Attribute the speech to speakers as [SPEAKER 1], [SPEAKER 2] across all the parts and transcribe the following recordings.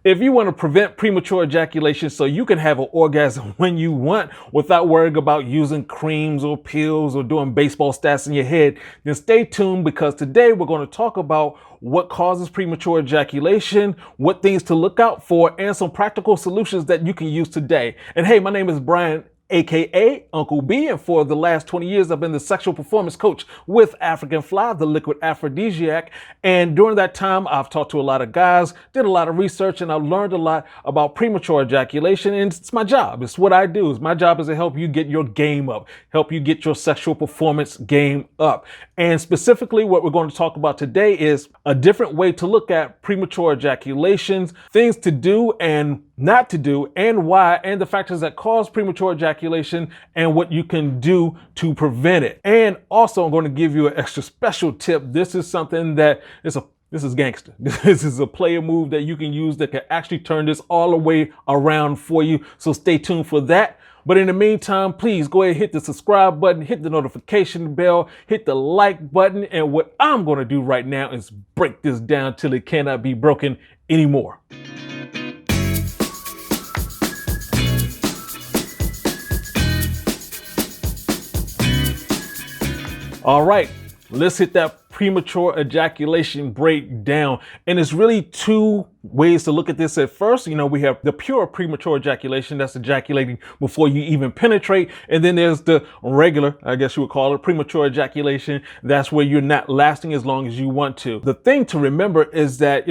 [SPEAKER 1] If you want to prevent premature ejaculation so you can have an orgasm when you want without worrying about using creams or pills or doing baseball stats in your head, then stay tuned because today we're going to talk about what causes premature ejaculation, what things to look out for, and some practical solutions that you can use today. And hey, my name is Brian, aka Uncle B, and for the last 20 years I've been the sexual performance coach with African Fly, the liquid aphrodisiac. And during that time I've talked to a lot of guys, did a lot of research, and I've learned a lot about premature ejaculation, and it's my job. It's what I do. My job is to help you get your game up, help you get your sexual performance game up. And specifically what we're going to talk about today is a different way to look at premature ejaculations, things to do and not to do, and why, and the factors that cause premature ejaculation and what you can do to prevent it. And also I'm going to give you an extra special tip. This is something that this is gangster. This is a player move that you can use that can actually turn this all the way around for you. So stay tuned for that. But in the meantime, please go ahead and hit the subscribe button, hit the notification bell, hit the like button. And what I'm going to do right now is break this down till it cannot be broken anymore. All right, let's hit that premature ejaculation breakdown. And it's really two ways to look at this. At first, we have the pure premature ejaculation, that's ejaculating before you even penetrate. And then there's the regular, I guess you would call it, premature ejaculation. That's where you're not lasting as long as you want to. The thing to remember is that,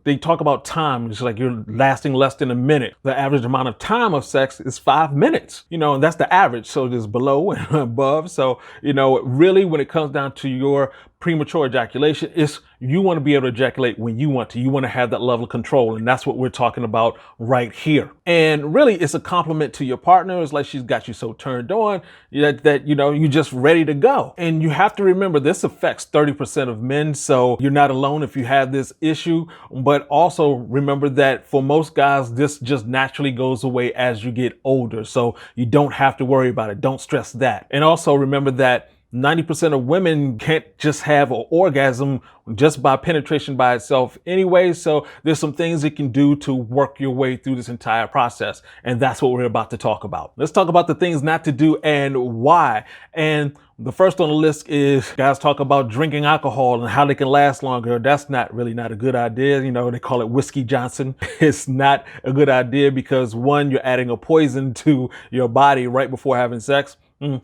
[SPEAKER 1] they talk about time. It's like you're lasting less than a minute. The average amount of time of sex is 5 minutes, and that's the average. So there's below and above. So, really when it comes down to your premature ejaculation, you want to be able to ejaculate when you want to. You want to have that level of control. And that's what we're talking about right here. And really, it's a compliment to your partner. It's like she's got you so turned on that you're just ready to go. And you have to remember this affects 30% of men. So you're not alone if you have this issue. But also remember that for most guys, this just naturally goes away as you get older. So you don't have to worry about it. Don't stress that. And also remember that 90% of women can't just have an orgasm just by penetration by itself anyway. So there's some things you can do to work your way through this entire process. And that's what we're about to talk about. Let's talk about the things not to do and why. And the first on the list is guys talk about drinking alcohol and how they can last longer. That's not a good idea. They call it Whiskey Johnson. It's not a good idea because one, you're adding a poison to your body right before having sex.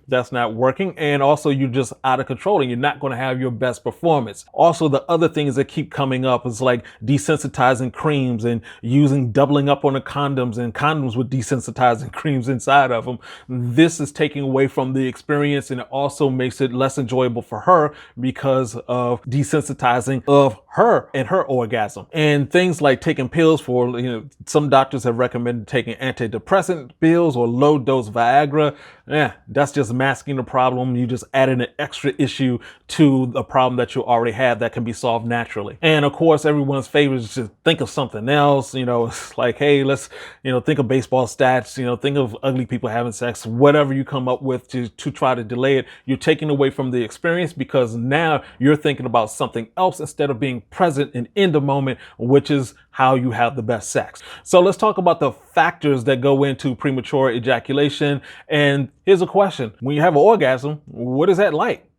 [SPEAKER 1] That's not working. And also you're just out of control and you're not going to have your best performance. Also, the other things that keep coming up is like desensitizing creams and doubling up on the condoms and condoms with desensitizing creams inside of them. This is taking away from the experience, and it also makes it less enjoyable for her because of desensitizing of her and her orgasm. And things like taking pills for, some doctors have recommended taking antidepressant pills or low dose Viagra. That's just masking the problem. You just adding an extra issue to the problem that you already have that can be solved naturally. And of course, everyone's favorite is to think of something else. It's like, hey, let's, think of baseball stats, think of ugly people having sex, whatever you come up with to try to delay it. You're taking away from the experience because now you're thinking about something else instead of being present and in the moment, which is how you have the best sex. So let's talk about the factors that go into premature ejaculation. And here's a question. When you have an orgasm, what is that like?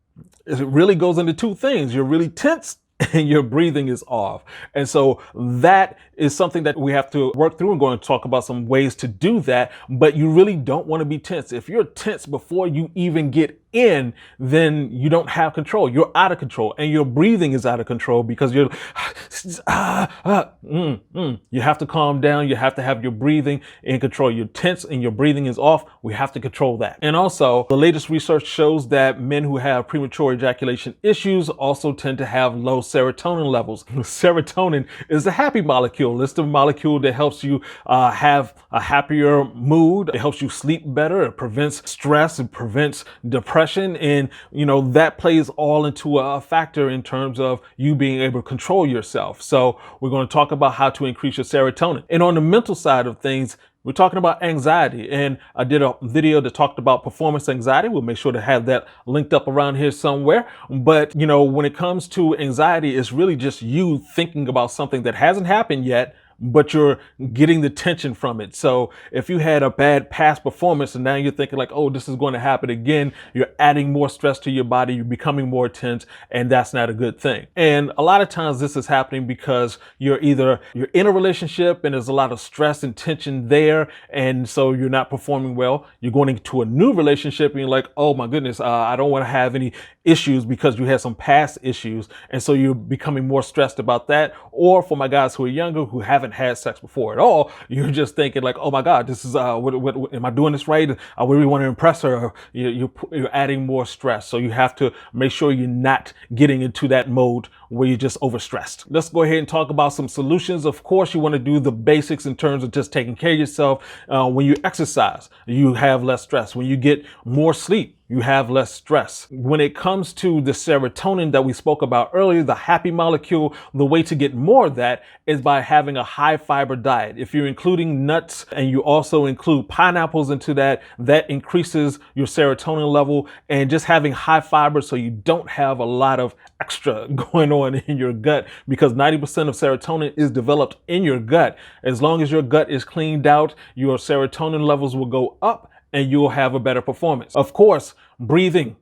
[SPEAKER 1] It really goes into two things. You're really tense and your breathing is off. And so that is something that we have to work through and going to talk about some ways to do that. But you really don't want to be tense. If you're tense before you even get in, then you don't have control. You're out of control and your breathing is out of control because you're you have to calm down. You have to have your breathing in control. You're tense and your breathing is off. We have to control that. And also the latest research shows that men who have premature ejaculation issues also tend to have low serotonin levels. Serotonin is a happy molecule. It's the molecule that helps you have a happier mood. It helps you sleep better. It prevents stress. It prevents depression. And, that plays all into a factor in terms of you being able to control yourself. So we're going to talk about how to increase your serotonin. And on the mental side of things, We're talking about anxiety, and I did a video that talked about performance anxiety. We'll make sure to have that linked up around here somewhere. But, when it comes to anxiety, it's really just you thinking about something that hasn't happened yet, but you're getting the tension from it. So if you had a bad past performance and now you're thinking like, oh, this is going to happen again, you're adding more stress to your body, you're becoming more tense, and that's not a good thing. And a lot of times this is happening because you're in a relationship and there's a lot of stress and tension there, and so you're not performing well. You're going into a new relationship and you're like, oh my goodness, I don't want to have any issues because you had some past issues, and so you're becoming more stressed about that. Or for my guys who are younger, who haven't had sex before at all, you're just thinking like, oh my God, this is what am I doing this right? I really want to impress her. You're adding more stress, so you have to make sure you're not getting into that mode where you're just overstressed. Let's go ahead and talk about some solutions. Of course, you want to do the basics in terms of just taking care of yourself. When you exercise, you have less stress. When you get more sleep, you have less stress. When it comes to the serotonin that we spoke about earlier, the happy molecule, the way to get more of that is by having a high fiber diet. If you're including nuts and you also include pineapples into that, that increases your serotonin level, and just having high fiber so you don't have a lot of extra going on in your gut, because 90% of serotonin is developed in your gut. As long as your gut is cleaned out, your serotonin levels will go up and you'll have a better performance. Of course, breathing.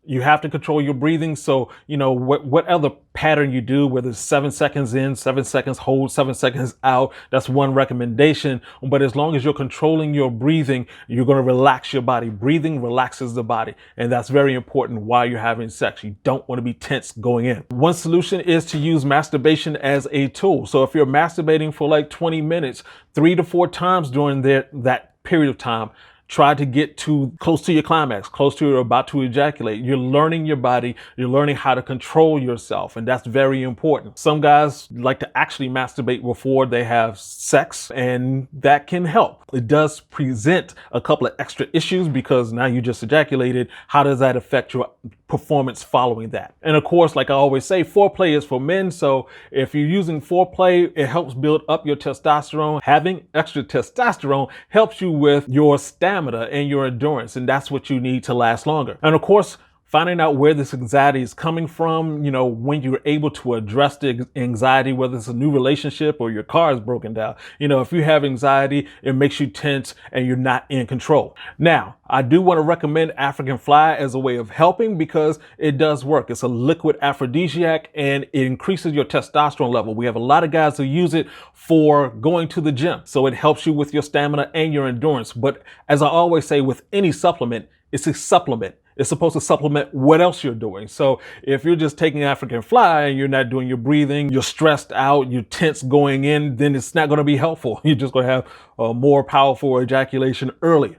[SPEAKER 1] You have to control your breathing. So, what other pattern you do, whether it's 7 seconds in, 7 seconds hold, 7 seconds out, that's one recommendation. But as long as you're controlling your breathing, you're going to relax your body. Breathing relaxes the body. And that's very important while you're having sex. You don't want to be tense going in. One solution is to use masturbation as a tool. So if you're masturbating for like 20 minutes, 3 to 4 times during that period of time, try to get close to your climax, close to you're about to ejaculate. You're learning your body. You're learning how to control yourself. And that's very important. Some guys like to actually masturbate before they have sex, and that can help. It does present a couple of extra issues because now you just ejaculated. How does that affect your performance following that? And of course, like I always say, foreplay is for men. So if you're using foreplay, it helps build up your testosterone. Having extra testosterone helps you with your stamina and your endurance, and that's what you need to last longer. And of course, finding out where this anxiety is coming from, when you're able to address the anxiety, whether it's a new relationship or your car is broken down. If you have anxiety, it makes you tense and you're not in control. Now, I do want to recommend African Fly as a way of helping because it does work. It's a liquid aphrodisiac and it increases your testosterone level. We have a lot of guys who use it for going to the gym. So it helps you with your stamina and your endurance. But as I always say, with any supplement, it's a supplement. It's supposed to supplement what else you're doing. So if you're just taking African Fly and you're not doing your breathing, you're stressed out, you're tense going in, then it's not going to be helpful. You're just going to have a more powerful ejaculation early.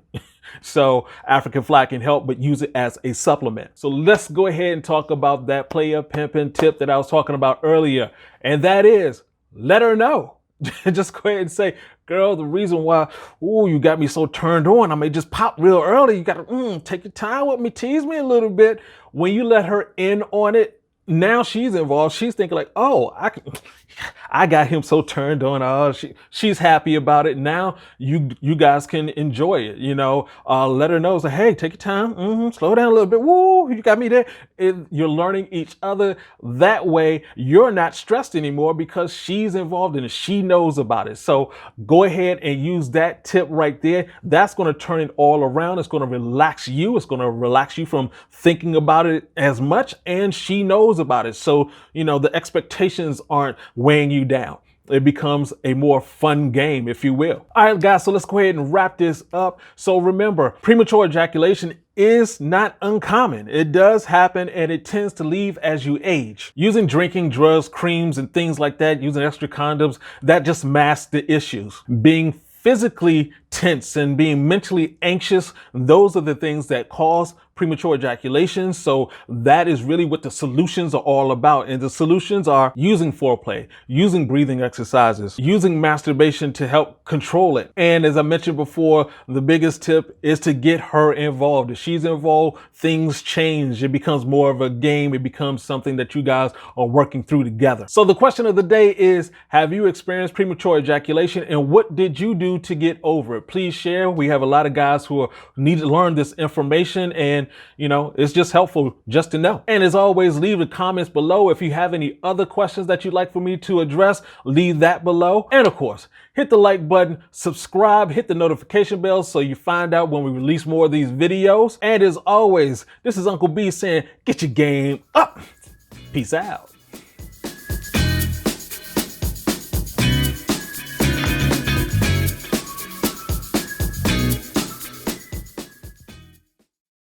[SPEAKER 1] So African Fly can help, but use it as a supplement. So let's go ahead and talk about that player pimping tip that I was talking about earlier. And that is, let her know. Just go ahead and say, girl, the reason why, you got me so turned on, I may just pop real early. You got to take your time with me, tease me a little bit. When you let her in on it, now she's involved. She's thinking like, I got him so turned on. She's happy about it. Now you guys can enjoy it. Let her know. Say, hey, take your time. Slow down a little bit. Woo, you got me there. You're learning each other. That way, you're not stressed anymore because she's involved in it. She knows about it. So go ahead and use that tip right there. That's going to turn it all around. It's going to relax you. It's going to relax you from thinking about it as much, and she knows about it. So, the expectations aren't weighing you down. It becomes a more fun game, if you will. All right, guys, so let's go ahead and wrap this up. So remember, premature ejaculation is not uncommon. It does happen, and it tends to leave as you age. Using drinking, drugs, creams, and things like that, using extra condoms, that just masks the issues. Being physically tense and being mentally anxious, those are the things that cause premature ejaculation. So that is really what the solutions are all about. And the solutions are using foreplay, using breathing exercises, using masturbation to help control it. And as I mentioned before, the biggest tip is to get her involved. If she's involved, things change. It becomes more of a game. It becomes something that you guys are working through together. So the question of the day is, have you experienced premature ejaculation and what did you do to get over it? Please share. We have a lot of guys who need to learn this information, and it's just helpful just to know. And as always, leave the comments below. If you have any other questions that you'd like for me to address, leave that below. And of course, hit the like button, subscribe, hit the notification bell so you find out when we release more of these videos. And as always, this is Uncle B saying, get your game up. Peace out.